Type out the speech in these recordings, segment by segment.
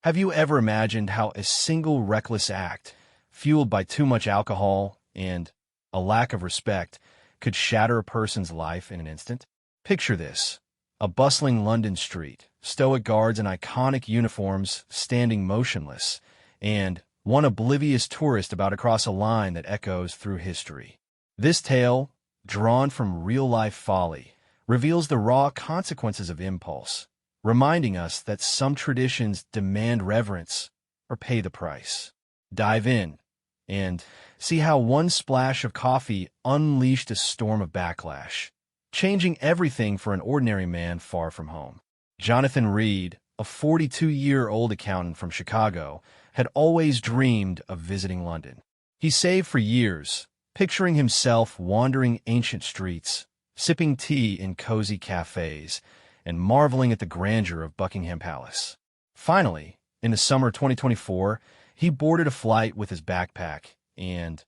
Have you ever imagined how a single reckless act, fueled by too much alcohol and a lack of respect, could shatter a person's life in an instant? Picture this: a bustling London street, stoic guards in iconic uniforms standing motionless, and one oblivious tourist about to cross a line that echoes through history. This tale, drawn from real-life folly, reveals the raw consequences of impulse, reminding us that some traditions demand reverence or pay the price. Dive in and see how one splash of coffee unleashed a storm of backlash, changing everything for an ordinary man far from home. Jonathan Reed, a 42-year-old accountant from Chicago, had always dreamed of visiting London. He saved for years, picturing himself wandering ancient streets, sipping tea in cozy cafes, and marveling at the grandeur of Buckingham Palace. Finally, in the summer of 2024, he boarded a flight with his backpack and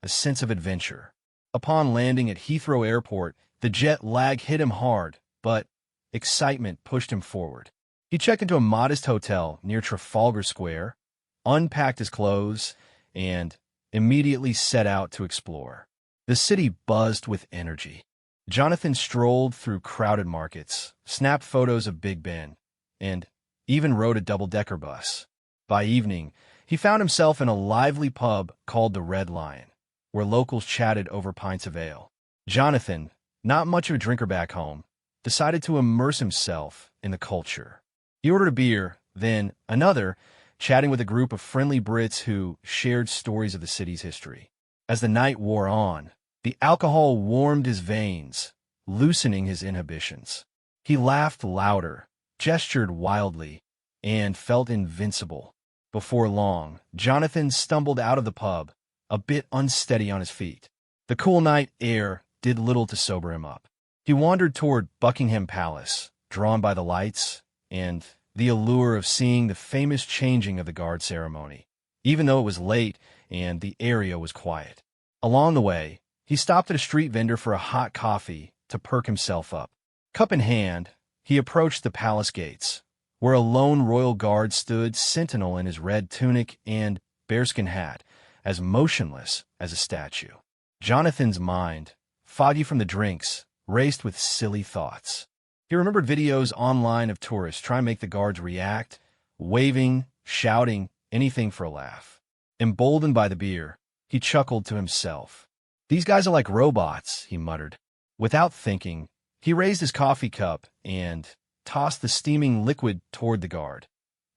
a sense of adventure. Upon landing at Heathrow Airport, the jet lag hit him hard, but excitement pushed him forward. He checked into a modest hotel near Trafalgar Square, unpacked his clothes, and immediately set out to explore. The city buzzed with energy. Jonathan strolled through crowded markets, snapped photos of Big Ben, and even rode a double-decker bus. By evening, he found himself in a lively pub called the Red Lion, where locals chatted over pints of ale. Jonathan, not much of a drinker back home, decided to immerse himself in the culture. He ordered a beer, then another, chatting with a group of friendly Brits who shared stories of the city's history. As the night wore on, the alcohol warmed his veins, loosening his inhibitions. He laughed louder, gestured wildly, and felt invincible. Before long, Jonathan stumbled out of the pub, a bit unsteady on his feet. The cool night air did little to sober him up. He wandered toward Buckingham Palace, drawn by the lights and the allure of seeing the famous changing of the guard ceremony, even though it was late and the area was quiet. Along the way, he stopped at a street vendor for a hot coffee to perk himself up. Cup in hand, he approached the palace gates, where a lone royal guard stood sentinel in his red tunic and bearskin hat, as motionless as a statue. Jonathan's mind, foggy from the drinks, raced with silly thoughts. He remembered videos online of tourists trying to make the guards react, waving, shouting, anything for a laugh. Emboldened by the beer, he chuckled to himself. "These guys are like robots," he muttered. Without thinking, he raised his coffee cup and tossed the steaming liquid toward the guard,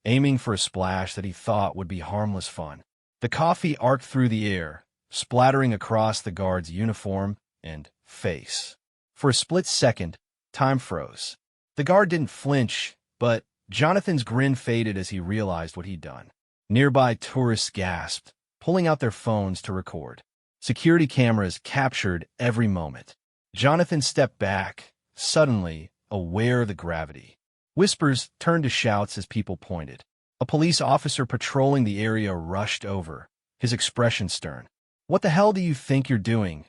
aiming for a splash that he thought would be harmless fun. The coffee arced through the air, splattering across the guard's uniform and face. For a split second, time froze. The guard didn't flinch, but Jonathan's grin faded as he realized what he'd done. Nearby tourists gasped, pulling out their phones to record. Security cameras captured every moment. Jonathan stepped back, suddenly aware of the gravity. Whispers turned to shouts as people pointed. A police officer patrolling the area rushed over, his expression stern. "What the hell do you think you're doing?"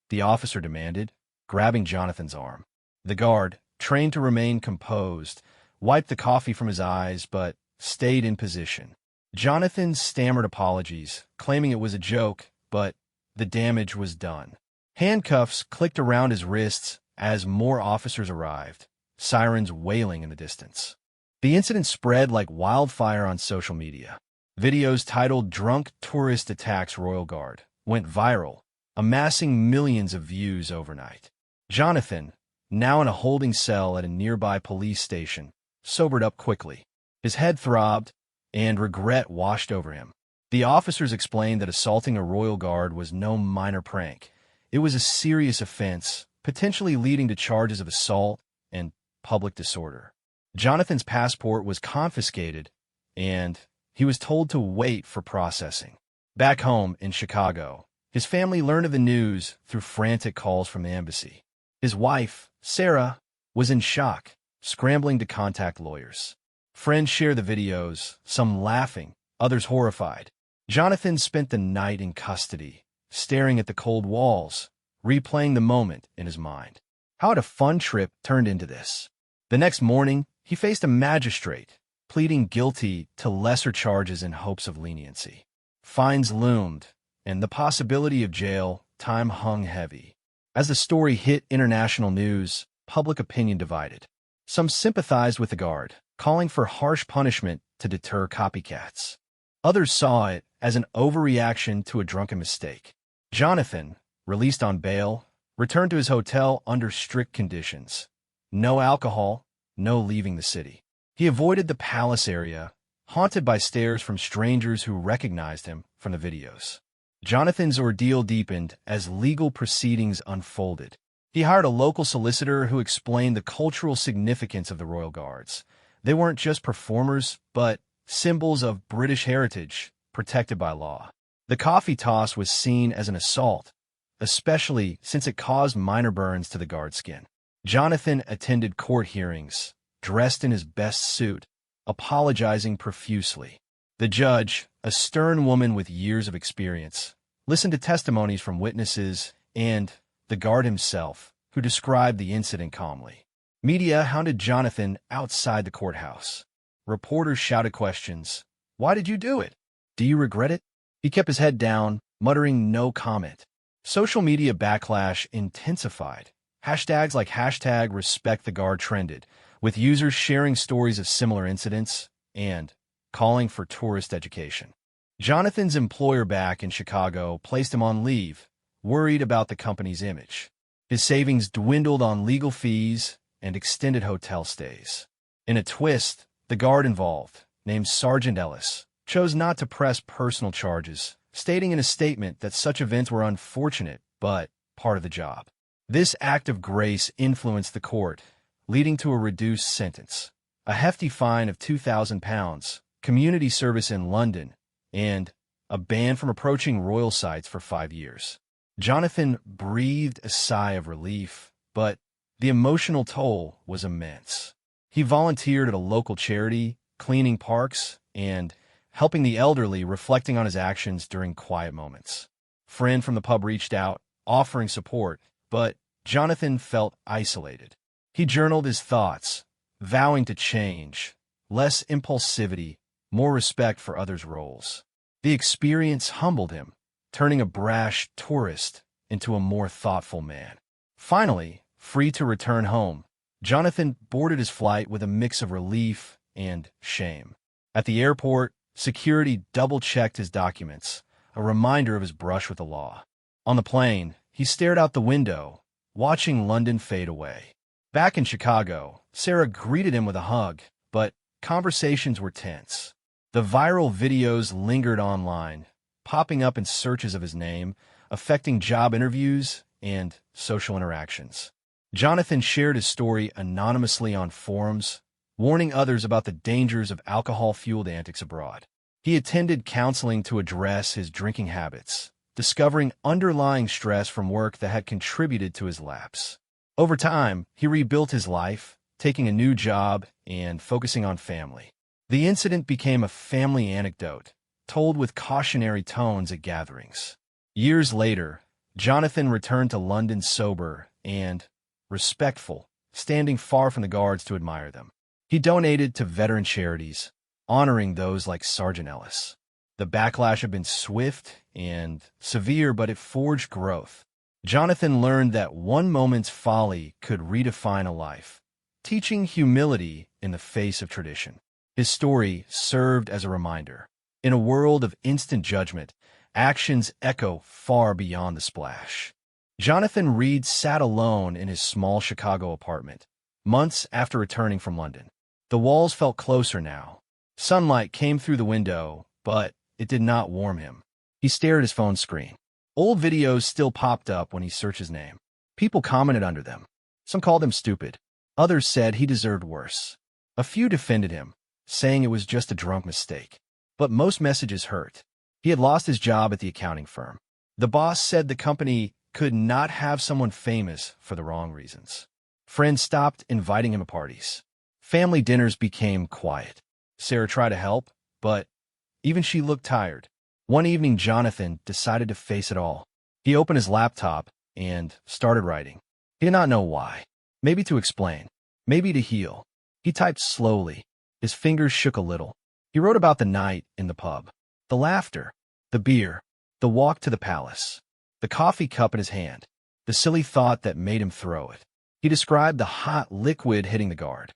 the officer demanded, grabbing Jonathan's arm. The guard, trained to remain composed, wiped the coffee from his eyes but stayed in position. Jonathan stammered apologies, claiming it was a joke, but the damage was done. Handcuffs clicked around his wrists as more officers arrived, sirens wailing in the distance. The incident spread like wildfire on social media. Videos titled "Drunk Tourist Attacks Royal Guard" went viral, amassing millions of views overnight. Jonathan, now in a holding cell at a nearby police station, sobered up quickly. His head throbbed, and regret washed over him. The officers explained that assaulting a royal guard was no minor prank. It was a serious offense, potentially leading to charges of assault and public disorder. Jonathan's passport was confiscated, and he was told to wait for processing. Back home in Chicago, his family learned of the news through frantic calls from the embassy. His wife, Sarah, was in shock, scrambling to contact lawyers. Friends shared the videos, some laughing, others horrified. Jonathan spent the night in custody, staring at the cold walls, replaying the moment in his mind. How had a fun trip turned into this? The next morning, he faced a magistrate, pleading guilty to lesser charges in hopes of leniency. Fines loomed, and the possibility of jail time hung heavy. As the story hit international news, public opinion divided. Some sympathized with the guard, calling for harsh punishment to deter copycats. Others saw it as an overreaction to a drunken mistake. Jonathan, released on bail, returned to his hotel under strict conditions. No alcohol, no leaving the city. He avoided the palace area, haunted by stares from strangers who recognized him from the videos. Jonathan's ordeal deepened as legal proceedings unfolded. He hired a local solicitor who explained the cultural significance of the Royal Guards. They weren't just performers, but symbols of British heritage, protected by law. The coffee toss was seen as an assault, especially since it caused minor burns to the guard's skin. Jonathan attended court hearings, dressed in his best suit, apologizing profusely. The judge, a stern woman with years of experience, listened to testimonies from witnesses and the guard himself, who described the incident calmly. Media hounded Jonathan outside the courthouse. Reporters shouted questions. Why did you do it? Do you regret it? He kept his head down, muttering no comment. Social media backlash intensified. Hashtags like #RespectTheGuard trended, with users sharing stories of similar incidents and calling for tourist education. Jonathan's employer back in Chicago placed him on leave, worried about the company's image. His savings dwindled on legal fees and extended hotel stays. In a twist, the guard involved, named Sergeant Ellis, chose not to press personal charges, stating in a statement that such events were unfortunate but part of the job. This act of grace influenced the court, leading to a reduced sentence, a hefty fine of £2,000, community service in London, and a ban from approaching royal sites for 5 years. Jonathan breathed a sigh of relief, but the emotional toll was immense. He volunteered at a local charity, cleaning parks, and helping the elderly, reflecting on his actions during quiet moments. A friend from the pub reached out, offering support, but Jonathan felt isolated. He journaled his thoughts, vowing to change, less impulsivity, more respect for others' roles. The experience humbled him, turning a brash tourist into a more thoughtful man. Finally, free to return home, Jonathan boarded his flight with a mix of relief and shame. At the airport, security double-checked his documents, a reminder of his brush with the law. On the plane, he stared out the window, watching London fade away. Back in Chicago, Sarah greeted him with a hug, but conversations were tense. The viral videos lingered online, popping up in searches of his name, affecting job interviews and social interactions. Jonathan shared his story anonymously on forums, warning others about the dangers of alcohol-fueled antics abroad. He attended counseling to address his drinking habits, discovering underlying stress from work that had contributed to his lapse. Over time, he rebuilt his life, taking a new job and focusing on family. The incident became a family anecdote, told with cautionary tones at gatherings. Years later, Jonathan returned to London sober and respectful, standing far from the guards to admire them. He donated to veteran charities, honoring those like Sergeant Ellis. The backlash had been swift and severe, but it forged growth. Jonathan learned that one moment's folly could redefine a life, teaching humility in the face of tradition. His story served as a reminder. In a world of instant judgment, actions echo far beyond the splash. Jonathan Reed sat alone in his small Chicago apartment, months after returning from London. The walls felt closer now. Sunlight came through the window, but it did not warm him. He stared at his phone screen. Old videos still popped up when he searched his name. People commented under them. Some called him stupid. Others said he deserved worse. A few defended him, saying it was just a drunk mistake. But most messages hurt. He had lost his job at the accounting firm. The boss said the company could not have someone famous for the wrong reasons. Friends stopped inviting him to parties. Family dinners became quiet. Sarah tried to help, but even she looked tired. One evening, Jonathan decided to face it all. He opened his laptop and started writing. He did not know why. Maybe to explain. Maybe to heal. He typed slowly, His fingers shook a little. He wrote about the night in the pub, the laughter, the beer, the walk to the palace, the coffee cup in his hand, the silly thought that made him throw it. He described the hot liquid hitting the guard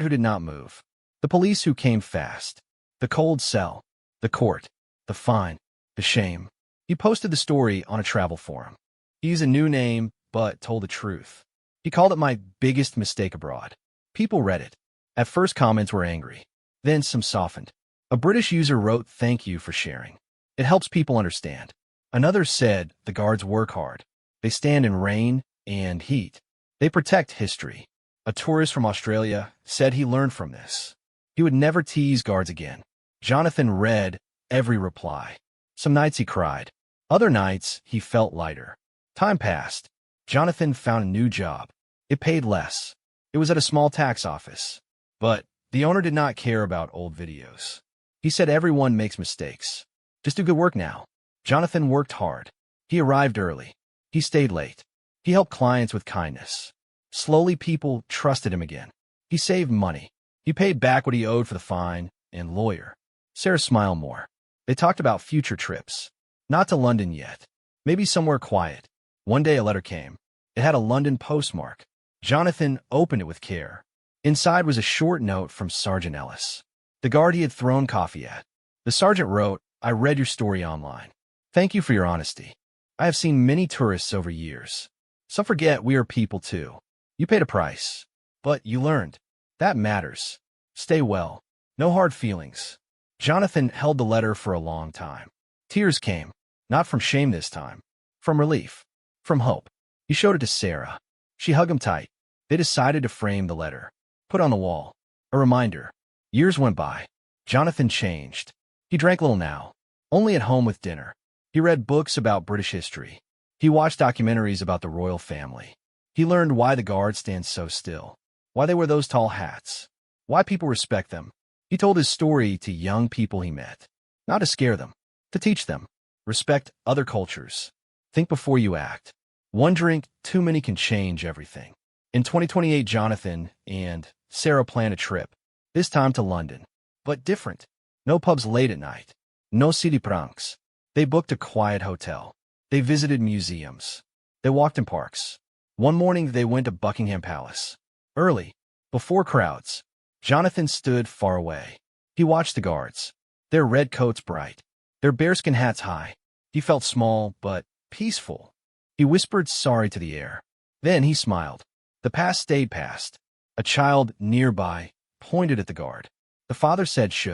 who did not move, the police who came fast, the cold cell, the court, the fine, the shame. He posted the story on a travel forum. He used a new name, but told the truth. He called it my biggest mistake abroad. People read it. At first, comments were angry. Then some softened. A British user wrote, "Thank you for sharing. It helps people understand." Another said, "The guards work hard. They stand in rain and heat. They protect history." A tourist from Australia said he learned from this. He would never tease guards again. Jonathan read every reply. Some nights he cried. Other nights he felt lighter. Time passed. Jonathan found a new job. It paid less. It was at a small tax office. But the owner did not care about old videos. He said everyone makes mistakes. Just do good work now. Jonathan worked hard. He arrived early. He stayed late. He helped clients with kindness. Slowly, people trusted him again. He saved money. He paid back what he owed for the fine and lawyer. Sarah smiled more. They talked about future trips. Not to London yet. Maybe somewhere quiet. One day a letter came. It had a London postmark. Jonathan opened it with care. Inside was a short note from Sergeant Ellis, the guard he had thrown coffee at. The sergeant wrote, "I read your story online. Thank you for your honesty. I have seen many tourists over years. Some forget we are people too. You paid a price, but you learned. That matters. Stay well. No hard feelings." Jonathan held the letter for a long time. Tears came, not from shame this time, from relief, from hope. He showed it to Sarah. She hugged him tight. They decided to frame the letter, put on the wall, a reminder. Years went by. Jonathan changed. He drank little now, only at home with dinner. He read books about British history. He watched documentaries about the royal family. He learned why the guards stand so still, why they wear those tall hats, why people respect them. He told his story to young people he met, not to scare them, to teach them. Respect other cultures. Think before you act. One drink too many can change everything. In 2028, Jonathan and Sarah planned a trip, this time to London, but different. No pubs late at night. No city pranks. They booked a quiet hotel. They visited museums. They walked in parks. One morning, they went to Buckingham Palace. Early, before crowds, Jonathan stood far away. He watched the guards, their red coats bright, their bearskin hats high. He felt small, but peaceful. He whispered sorry to the air. Then he smiled. The past stayed past. A child nearby pointed at the guard. The father said, "Shh,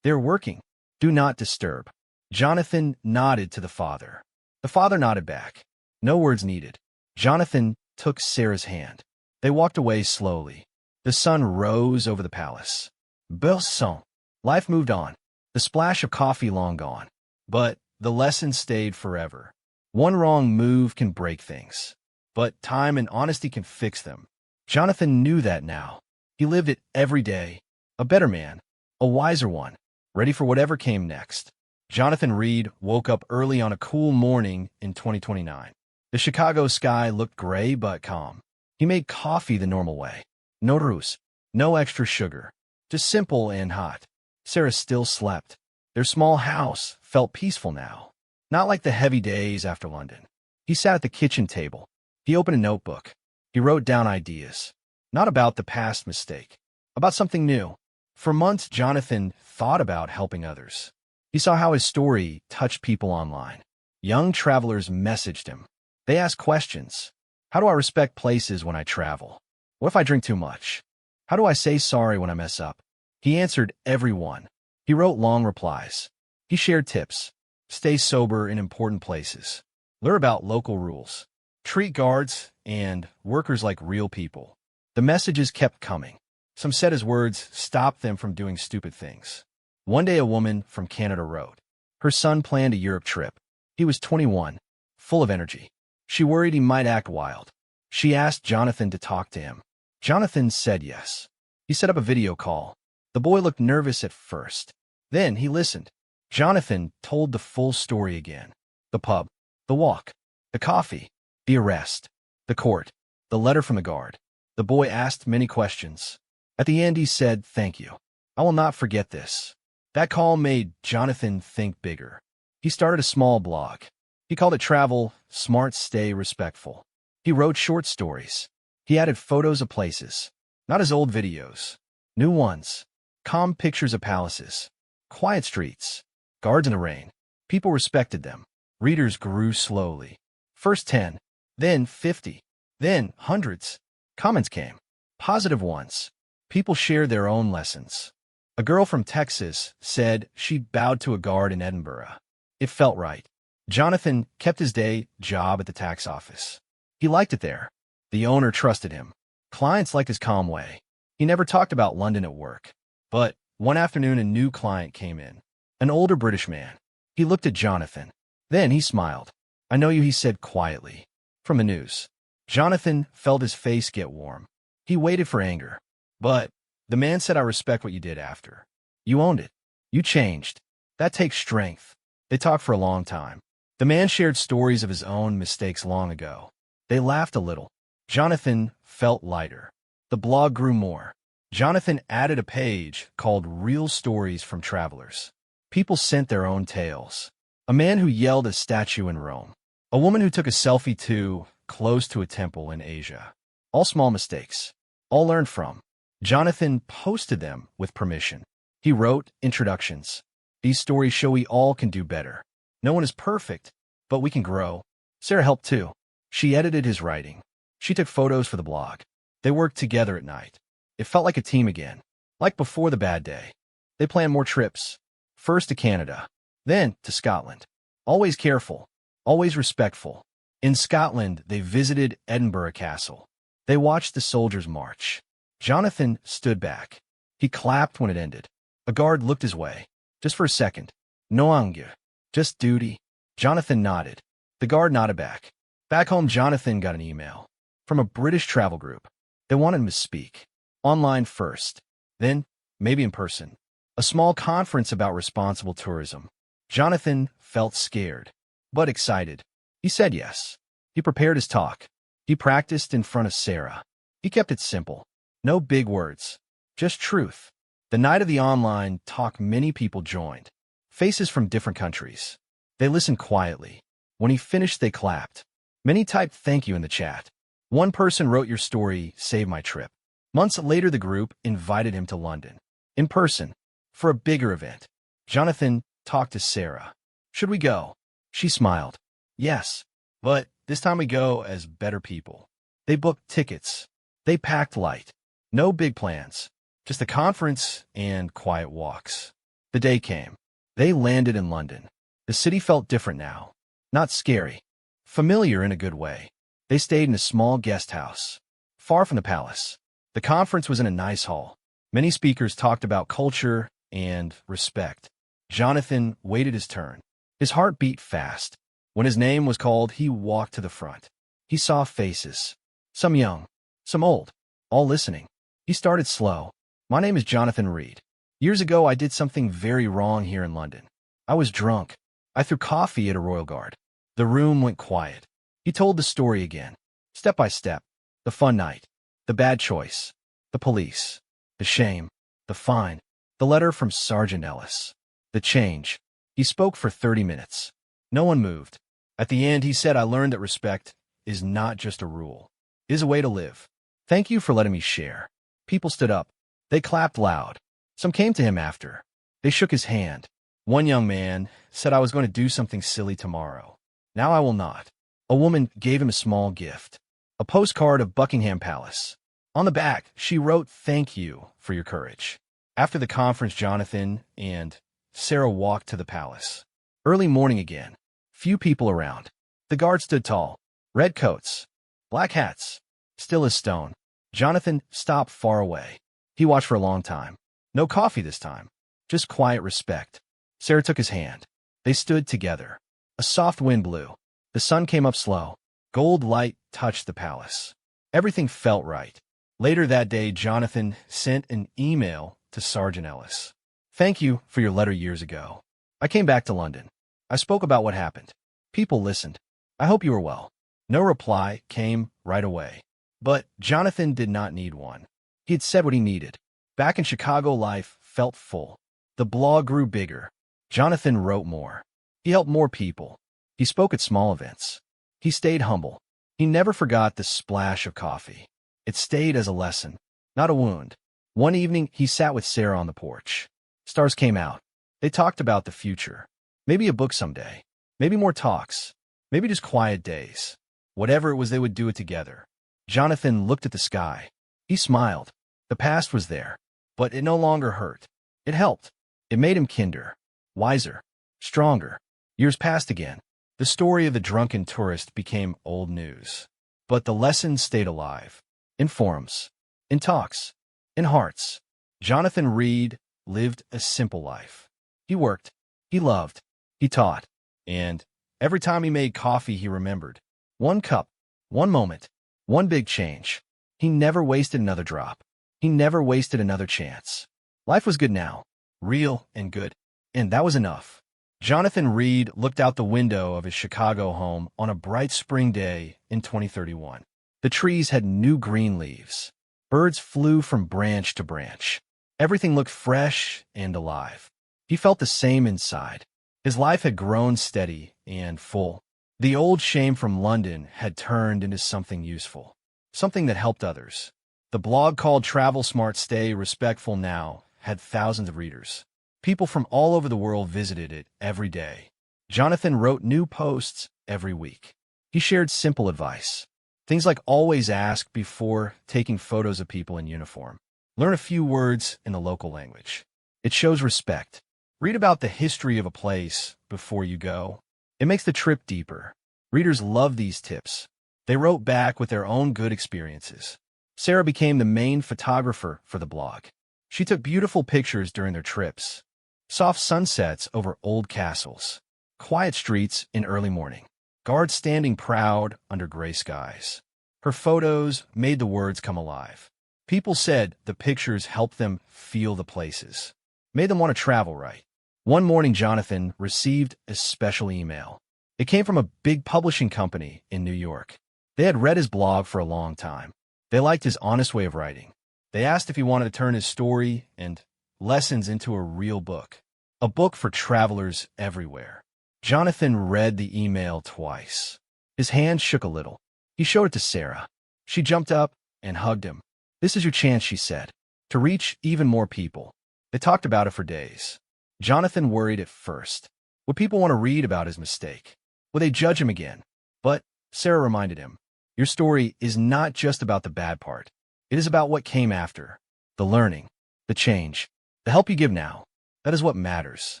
they're working. Do not disturb." Jonathan nodded to the father. The father nodded back. No words needed. Jonathan took Sarah's hand. They walked away slowly. The sun rose over the palace. Bel son. Life moved on. The splash of coffee long gone. But the lesson stayed forever. One wrong move can break things, but time and honesty can fix them. Jonathan knew that now. He lived it every day. A better man. A wiser one. Ready for whatever came next. Jonathan Reed woke up early on a cool morning in 2029. The Chicago sky looked gray but calm. He made coffee the normal way. No ruse, no extra sugar. Just simple and hot. Sarah still slept. Their small house felt peaceful now. Not like the heavy days after London. He sat at the kitchen table. He opened a notebook. He wrote down ideas. Not about the past mistake. About something new. For months, Jonathan thought about helping others. He saw how his story touched people online. Young travelers messaged him. They asked questions. How do I respect places when I travel? What if I drink too much? How do I say sorry when I mess up? He answered everyone. He wrote long replies. He shared tips. Stay sober in important places. Learn about local rules. Treat guards and workers like real people. The messages kept coming. Some said his words stopped them from doing stupid things. One day a woman from Canada wrote. Her son planned a Europe trip. He was 21, full of energy. She worried he might act wild. She asked Jonathan to talk to him. Jonathan said yes. He set up a video call. The boy looked nervous at first. Then he listened. Jonathan told the full story again. The pub, the walk, the coffee, the arrest, the court, the letter from the guard. The boy asked many questions. At the end he said, "Thank you. I will not forget this. That call made Jonathan think bigger. He started a small blog. He called it Travel, Smart, Stay, Respectful. He wrote short stories. He added photos of places, not his old videos, new ones, calm pictures of palaces, quiet streets, guards in the rain. People respected them. Readers grew slowly. First 10, then 50, then hundreds. Comments came. Positive ones. People shared their own lessons. A girl from Texas said she bowed to a guard in Edinburgh. It felt right. Jonathan kept his day job at the tax office. He liked it there. The owner trusted him. Clients liked his calm way. He never talked about London at work. But one afternoon, a new client came in. An older British man. He looked at Jonathan. Then he smiled. I know you, he said quietly. From the news. Jonathan felt his face get warm. He waited for anger. But the man said, I respect what you did after. You owned it. You changed. That takes strength. They talked for a long time. The man shared stories of his own mistakes long ago. They laughed a little. Jonathan felt lighter. The blog grew more. Jonathan added a page called Real Stories from Travelers. People sent their own tales. A man who yelled at a statue in Rome. A woman who took a selfie too close to a temple in Asia. All small mistakes. All learned from. Jonathan posted them with permission. He wrote introductions. These stories show we all can do better. No one is perfect, but we can grow. Sarah helped too. She edited his writing. She took photos for the blog. They worked together at night. It felt like a team again, like before the bad day. They planned more trips. First to Canada, then to Scotland. Always careful, always respectful. In Scotland, they visited Edinburgh Castle. They watched the soldiers march. Jonathan stood back. He clapped when it ended. A guard looked his way. Just for a second. No anger. Just duty. Jonathan nodded. The guard nodded back. Back home, Jonathan got an email from a British travel group. They wanted him to speak. Online first. Then, maybe in person. A small conference about responsible tourism. Jonathan felt scared, but excited. He said yes. He prepared his talk. He practiced in front of Sarah. He kept it simple. No big words. Just truth. The night of the online talk, many people joined. Faces from different countries. They listened quietly. When he finished, they clapped. Many typed thank you in the chat. One person wrote, your story saved my trip. Months later, the group invited him to London. In person. For a bigger event. Jonathan talked to Sarah. Should we go? She smiled. Yes. But this time we go as better people. They booked tickets. They packed light. No big plans. Just a conference and quiet walks. The day came. They landed in London. The city felt different now. Not scary. Familiar in a good way. They stayed in a small guest house. Far from the palace. The conference was in a nice hall. Many speakers talked about culture and respect. Jonathan waited his turn. His heart beat fast. When his name was called, he walked to the front. He saw faces. Some young, some old, all listening. He started slow. My name is Jonathan Reed. Years ago, I did something very wrong here in London. I was drunk. I threw coffee at a royal guard. The room went quiet. He told the story again, step by step. The fun night, the bad choice, the police, the shame, the fine, the letter from Sergeant Ellis, the change. He spoke for 30 minutes. No one moved. At the end, he said, I learned that respect is not just a rule. It is a way to live. Thank you for letting me share. People stood up. They clapped loud. Some came to him after. They shook his hand. One young man said, I was going to do something silly tomorrow. Now I will not. A woman gave him a small gift. A postcard of Buckingham Palace. On the back, she wrote, thank you for your courage. After the conference, Jonathan and Sarah walked to the palace. Early morning again. Few people around. The guard stood tall. Red coats. Black hats. Still as stone. Jonathan stopped far away. He watched for a long time. No coffee this time. Just quiet respect. Sarah took his hand. They stood together. A soft wind blew. The sun came up slow. Gold light touched the palace. Everything felt right. Later that day, Jonathan sent an email to Sergeant Ellis. Thank you for your letter years ago. I came back to London. I spoke about what happened. People listened. I hope you are well. No reply came right away. But Jonathan did not need one. He had said what he needed. Back in Chicago, life felt full. The blog grew bigger. Jonathan wrote more. He helped more people. He spoke at small events. He stayed humble. He never forgot the splash of coffee. It stayed as a lesson, not a wound. One evening, he sat with Sarah on the porch. Stars came out. They talked about the future. Maybe a book someday. Maybe more talks. Maybe just quiet days. Whatever it was, they would do it together. Jonathan looked at the sky. He smiled. The past was there, but it no longer hurt. It helped. It made him kinder, wiser, stronger. Years passed again. The story of the drunken tourist became old news. But the lessons stayed alive. In forums, in talks, in hearts. Jonathan Reed lived a simple life. He worked, he loved, he taught, and every time he made coffee, he remembered. One cup, one moment, one big change. He never wasted another drop. He never wasted another chance. Life was good now, real and good, and that was enough. Jonathan Reed looked out the window of his Chicago home on a bright spring day in 2031. The trees had new green leaves. Birds flew from branch to branch. Everything looked fresh and alive. He felt the same inside. His life had grown steady and full. The old shame from London had turned into something useful, something that helped others. The blog called Travel Smart Stay Respectful Now had thousands of readers. People from all over the world visited it every day. Jonathan wrote new posts every week. He shared simple advice. Things like always ask before taking photos of people in uniform. Learn a few words in the local language. It shows respect. Read about the history of a place before you go. It makes the trip deeper. Readers love these tips. They wrote back with their own good experiences. Sarah became the main photographer for the blog. She took beautiful pictures during their trips. Soft sunsets over old castles. Quiet streets in early morning. Guards standing proud under gray skies. Her photos made the words come alive. People said the pictures helped them feel the places. Made them want to travel right. One morning, Jonathan received a special email. It came from a big publishing company in New York. They had read his blog for a long time. They liked his honest way of writing. They asked if he wanted to turn his story and lessons into a real book. A book for travelers everywhere. Jonathan read the email twice. His hand shook a little. He showed it to Sarah. She jumped up and hugged him. "This is your chance," she said, "to reach even more people." They talked about it for days. Jonathan worried at first. Would people want to read about his mistake? Would they judge him again? But Sarah reminded him, "Your story is not just about the bad part. It is about what came after. The learning, the change, the help you give now. That is what matters."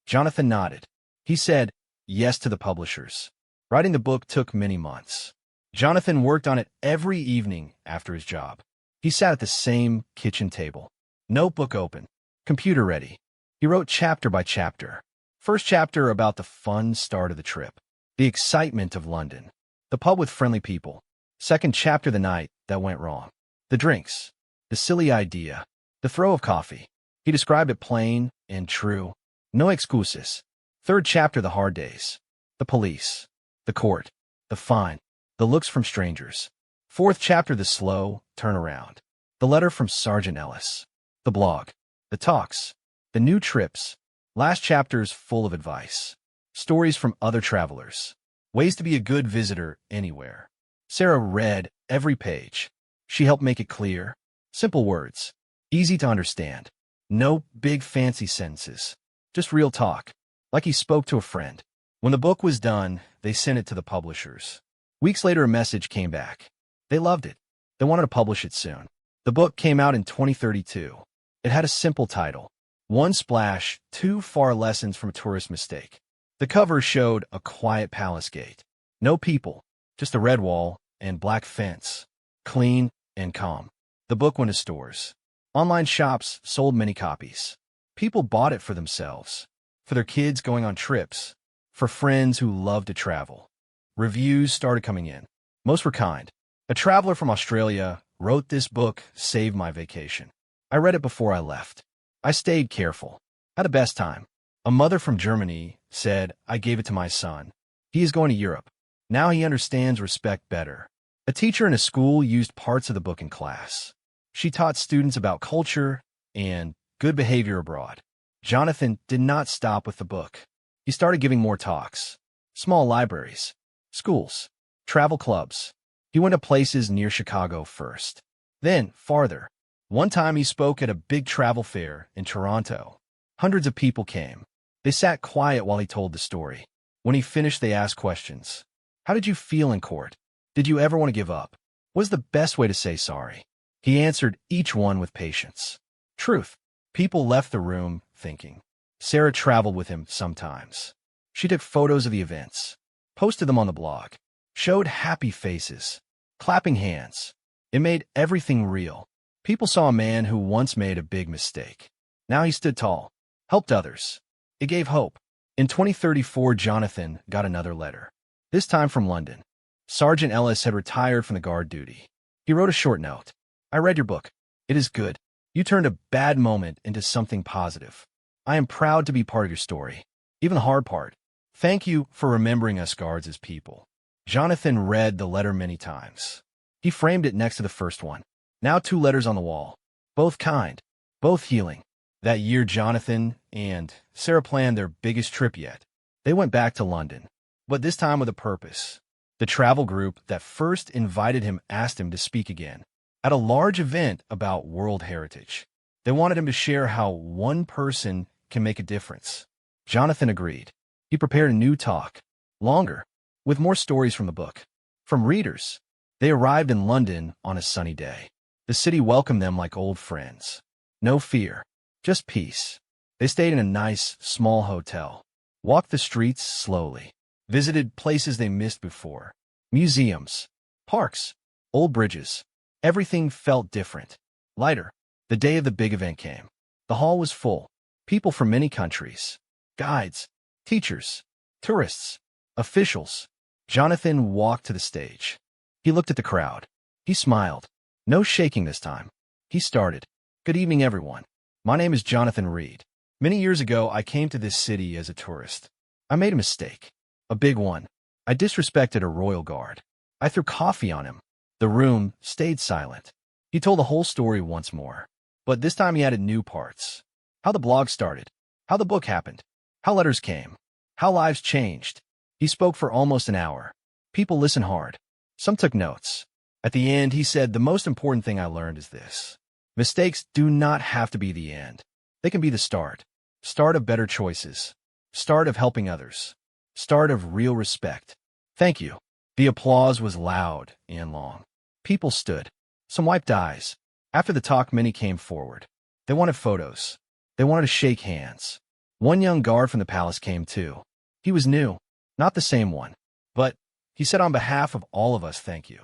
Jonathan nodded. He said yes to the publishers. Writing the book took many months. Jonathan worked on it every evening after his job. He sat at the same kitchen table, notebook open, computer ready. He wrote chapter by chapter. First chapter about the fun start of the trip, the excitement of London, the pub with friendly people. Second chapter, the night that went wrong, the drinks, the silly idea, the throw of coffee. He described it plain and true. No excuses. Third chapter, the hard days, the police, the court, the fine, the looks from strangers. Fourth chapter, the slow turnaround, the letter from Sergeant Ellis, the blog, the talks, the new trips. Last chapter's full of advice, stories from other travelers, ways to be a good visitor anywhere. Sarah read every page. She helped make it clear. Simple words, easy to understand. No big fancy sentences, just real talk, like he spoke to a friend. When the book was done, they sent it to the publishers. Weeks later, a message came back. They loved it. They wanted to publish it soon. The book came out in 2032. It had a simple title, One Splash, Two Far Lessons from a Tourist Mistake. The cover showed a quiet palace gate. No people, just a red wall and black fence. Clean and calm. The book went to stores. Online shops sold many copies. People bought it for themselves, for their kids going on trips, for friends who loved to travel. Reviews started coming in. Most were kind. A traveler from Australia wrote, "This book saved my vacation. I read it before I left. I stayed careful. Had the best time." A mother from Germany said, "I gave it to my son. He is going to Europe. Now he understands respect better." A teacher in a school used parts of the book in class. She taught students about culture and Good behavior abroad. Jonathan did not stop with the book. He started giving more talks. Small libraries, schools, travel clubs. He went to places near Chicago first. Then, farther. One time he spoke at a big travel fair in Toronto. Hundreds of people came. They sat quiet while he told the story. When he finished, they asked questions. How did you feel in court? Did you ever want to give up? What was the best way to say sorry? He answered each one with patience. Truth. People left the room thinking. Sarah traveled with him sometimes. She took photos of the events, posted them on the blog, showed happy faces, clapping hands. It made everything real. People saw a man who once made a big mistake. Now he stood tall, helped others. It gave hope. In 2034, Jonathan got another letter, this time from London. Sergeant Ellis had retired from the guard duty. He wrote a short note. I read your book. It is good. You turned a bad moment into something positive. I am proud to be part of your story, even the hard part. Thank you for remembering us guards as people. Jonathan read the letter many times. He framed it next to the first one. Now 2 letters on the wall. Both kind, both healing. That year, Jonathan and Sarah planned their biggest trip yet. They went back to London, but this time with a purpose. The travel group that first invited him asked him to speak again at a large event about world heritage. They wanted him to share how one person can make a difference. Jonathan agreed. He prepared a new talk, longer, with more stories from the book. From readers, they arrived in London on a sunny day. The city welcomed them like old friends. No fear, just peace. They stayed in a nice, small hotel, walked the streets slowly, visited places they missed before, museums, parks, old bridges. Everything felt different, lighter. The day of the big event came. The hall was full. People from many countries, guides, teachers, tourists, officials. Jonathan walked to the stage. He looked at the crowd. He smiled. No shaking this time. He started. Good evening, everyone. My name is Jonathan Reed. Many years ago, I came to this city as a tourist. I made a mistake. A big one. I disrespected a royal guard. I threw coffee on him. The room stayed silent. He told the whole story once more. But this time he added new parts. How the blog started. How the book happened. How letters came. How lives changed. He spoke for almost an hour. People listened hard. Some took notes. At the end, he said, the most important thing I learned is this. Mistakes do not have to be the end. They can be the start. Start of better choices. Start of helping others. Start of real respect. Thank you. The applause was loud and long. People stood. Some wiped eyes. After the talk, many came forward. They wanted photos. They wanted to shake hands. One young guard from the palace came too. He was new, not the same one. But he said, on behalf of all of us, thank you.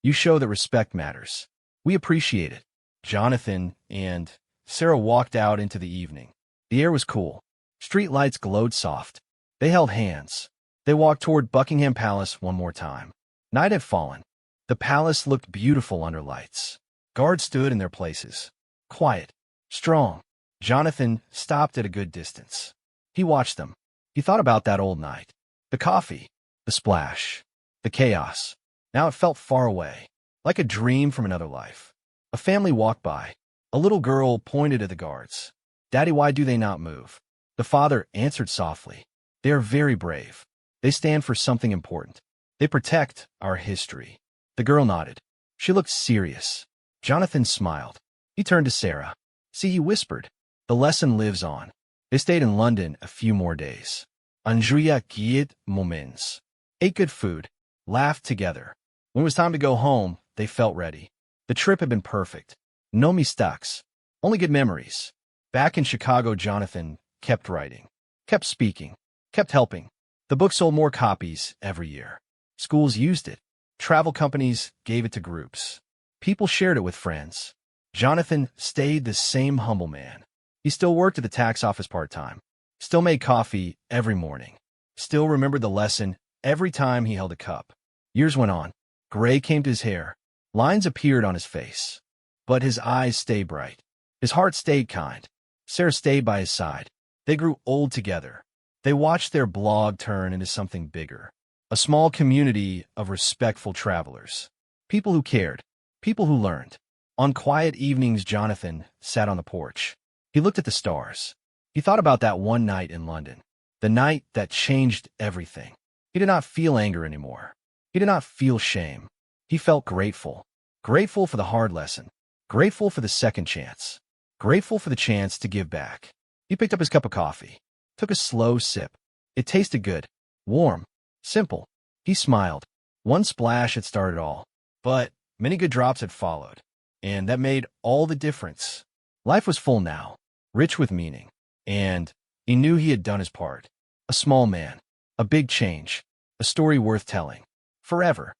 You show that respect matters. We appreciate it. Jonathan and Sarah walked out into the evening. The air was cool. Street lights glowed soft. They held hands. They walked toward Buckingham Palace one more time. Night had fallen. The palace looked beautiful under lights. Guards stood in their places. Quiet. Strong. Jonathan stopped at a good distance. He watched them. He thought about that old night. The coffee. The splash. The chaos. Now it felt far away. Like a dream from another life. A family walked by. A little girl pointed at the guards. Daddy, why do they not move? The father answered softly. They are very brave. They stand for something important. They protect our history. The girl nodded. She looked serious. Jonathan smiled. He turned to Sarah. See, he whispered. The lesson lives on. They stayed in London a few more days. Andrea Giet Moments. Ate good food. Laughed together. When it was time to go home, they felt ready. The trip had been perfect. No mistakes. Only good memories. Back in Chicago, Jonathan kept writing, kept speaking, kept helping. The book sold more copies every year. Schools used it. Travel companies gave it to groups. People shared it with friends. Jonathan stayed the same humble man. He still worked at the tax office part-time. Still made coffee every morning. Still remembered the lesson every time he held a cup. Years went on. Gray came to his hair. Lines appeared on his face. But his eyes stayed bright. His heart stayed kind. Sarah stayed by his side. They grew old together. They watched their blog turn into something bigger. A small community of respectful travelers. People who cared. People who learned. On quiet evenings, Jonathan sat on the porch. He looked at the stars. He thought about that one night in London, the night that changed everything. He did not feel anger anymore. He did not feel shame. He felt grateful. Grateful for the hard lesson. Grateful for the second chance. Grateful for the chance to give back. He picked up his cup of coffee, took a slow sip. It tasted good, warm, simple. He smiled. One splash had started all, but many good drops had followed, and that made all the difference. Life was full now, rich with meaning, and he knew he had done his part. A small man, a big change, a story worth telling. Forever.